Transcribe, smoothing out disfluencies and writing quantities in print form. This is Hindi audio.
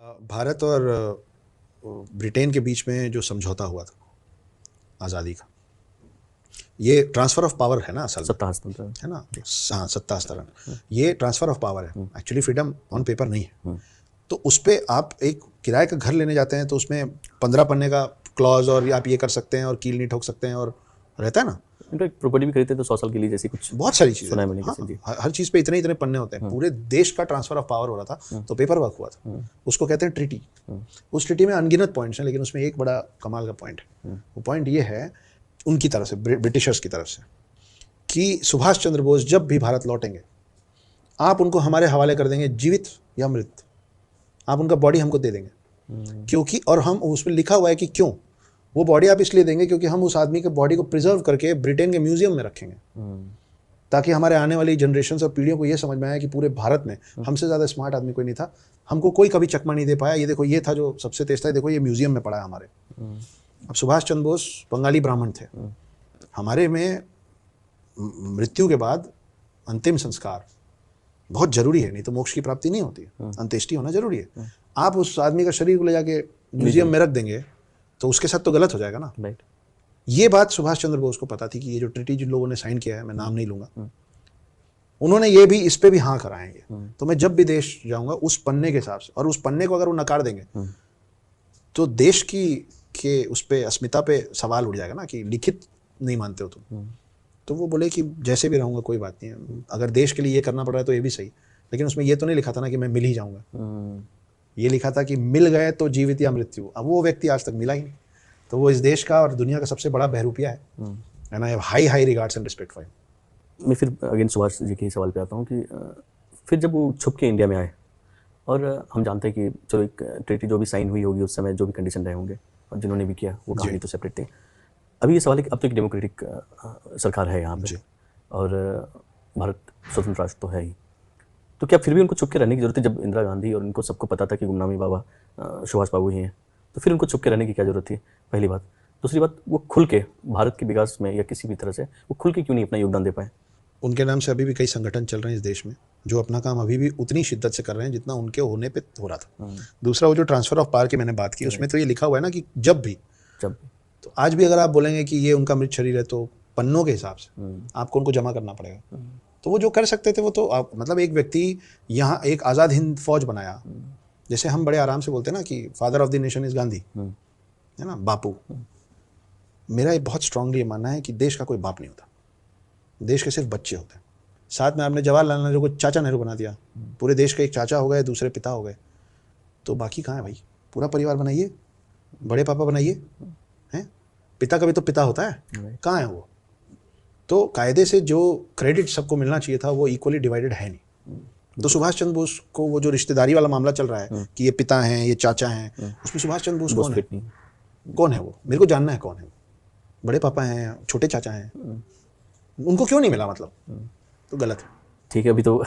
भारत और ब्रिटेन के बीच में जो समझौता हुआ था आज़ादी का, ये ट्रांसफ़र ऑफ पावर है ना, असल में सत्ता हस्तांतरण है ना। हाँ, सत्ता हस्तांतरण, ये ट्रांसफ़र ऑफ पावर है, एक्चुअली फ्रीडम ऑन पेपर नहीं है। तो उस पर आप एक किराए का घर लेने जाते हैं तो उसमें 15 पन्ने का क्लॉज और आप ये कर सकते हैं और कील नहीं ठोक सकते हैं और रहता है ना। इनफैक्ट प्रॉपर्टी भी खरीदते तो 100 साल के लिए, जैसी कुछ बहुत सारी चीज़ें, सुना है मैंने हाँ, किसी जी। हर चीज़ पे इतने इतने पन्ने होते हैं। पूरे देश का ट्रांसफ़र ऑफ पावर हो रहा था, तो पेपर वर्क हुआ था, उसको कहते हैं ट्रीटी। उस ट्रीटी में अनगिनत पॉइंट्स हैं, लेकिन उसमें एक बड़ा कमाल का पॉइंट है। वो पॉइंट ये है उनकी तरफ से, ब्रिटिशर्स की तरफ से, कि सुभाष चंद्र बोस जब भी भारत लौटेंगे आप उनको हमारे हवाले कर देंगे, जीवित या मृत। आप उनका बॉडी हमको दे देंगे, क्योंकि, और हम उसमें लिखा हुआ है कि क्यों वो बॉडी आप इसलिए देंगे, क्योंकि हम उस आदमी के बॉडी को प्रिजर्व करके ब्रिटेन के म्यूजियम में रखेंगे, ताकि हमारे आने वाली जनरेशन और पीढ़ियों को ये समझ में आया कि पूरे भारत में हमसे ज़्यादा स्मार्ट आदमी कोई नहीं था, हमको कोई कभी चकमा नहीं दे पाया। ये देखो, ये था जो सबसे तेज था, देखो ये म्यूजियम में पड़ा है हमारे। अब सुभाष चंद्र बोस बंगाली ब्राह्मण थे, हमारे में मृत्यु के बाद अंतिम संस्कार बहुत जरूरी है, नहीं तो मोक्ष की प्राप्ति नहीं होती है, अंत्येष्टि होना जरूरी है। आप उस आदमी का शरीर को ले जाके म्यूजियम में रख देंगे तो उसके साथ तो गलत हो जाएगा ना। राइट। ये बात सुभाष चंद्र बोस को पता थी कि ये जो ट्रीटी जिन लोगों ने साइन किया है, मैं नाम नहीं लूंगा, उन्होंने ये भी, इस पे भी हाँ कराएंगे। तो मैं जब भी देश जाऊंगा उस पन्ने के हिसाब से, और उस पन्ने को अगर वो नकार देंगे तो देश की के उस पे अस्मिता पे सवाल उठ जाएगा ना, कि लिखित नहीं मानते हो तुम। तो वो बोले कि जैसे भी रहूंगा कोई बात नहीं है, अगर देश के लिए ये करना पड़ रहा है तो ये भी सही, लेकिन उसमें ये तो नहीं लिखा था ना कि मैं मिल ही जाऊंगा। ये लिखा था कि मिल गए तो जीवित या मृत्यु। अब वो व्यक्ति आज तक मिला ही नहीं, तो वो इस देश का और दुनिया का सबसे बड़ा बहरूपिया है, and I have high regards and respect for him. मैं फिर अगेन सुभाष जी के सवाल पे आता हूँ कि फिर जब वो छुप के इंडिया में आए, और हम जानते हैं कि चलो एक ट्रीटी जो भी साइन हुई होगी उस समय जो भी कंडीशन रहे होंगे और जिन्होंने भी किया वो कहानी तो सेपरेट थी। अभी ये सवाल है कि अब तो एक डेमोक्रेटिक सरकार है यहाँ पे, और भारत स्वतंत्र राष्ट्र तो है ही, तो क्या फिर भी उनको छुप के रहने की जरूरत है? जब इंदिरा गांधी और उनको सबको पता था कि गुमनामी बाबा सुभाष बाबू ही हैं, तो फिर उनको छुप के रहने की क्या जरूरत थी? पहली बात। दूसरी बात, वो खुल के भारत के विकास में या किसी भी तरह से वो खुल के क्यों नहीं अपना योगदान दे पाए? उनके नाम से अभी भी कई संगठन चल रहे हैं इस देश में, जो अपना काम अभी भी उतनी शिद्दत से कर रहे हैं जितना उनके होने पे हो रहा था। दूसरा, वो जो ट्रांसफर ऑफ पावर की मैंने बात की, उसमें तो ये लिखा हुआ है ना कि जब भी, तो आज भी अगर आप बोलेंगे कि ये उनका मृत शरीर है तो पन्नों के हिसाब से आपको उनको जमा करना पड़ेगा। तो वो जो कर सकते थे वो तो आप, मतलब एक व्यक्ति यहाँ एक आज़ाद हिंद फौज बनाया, जैसे हम बड़े आराम से बोलते हैं ना कि father of the nation is Gandhi, है ना, बापू। मेरा ये बहुत स्ट्रांगली मानना है कि देश का कोई बाप नहीं होता, देश के सिर्फ बच्चे होते हैं। साथ में आपने जवाहरलाल नेहरू को चाचा नेहरू बना दिया, पूरे देश के एक चाचा हो गए, दूसरे पिता हो गए, तो बाकी कहाँ है भाई? पूरा परिवार बनाइए, बड़े पापा बनाइए, हैं? पिता का भी तो पिता होता है, कहाँ है वो? तो कायदे से जो क्रेडिट सबको मिलना चाहिए था वो इक्वली डिवाइडेड है नहीं। तो सुभाष चंद्र बोस को वो जो रिश्तेदारी वाला मामला चल रहा है कि ये पिता हैं, ये चाचा हैं, उसमें सुभाष चंद्र बोस कौन है? कौन है वो? मेरे को जानना है कौन है। बड़े पापा हैं, छोटे चाचा हैं, उनको क्यों नहीं मिला? मतलब तो गलत है। ठीक है, अभी तो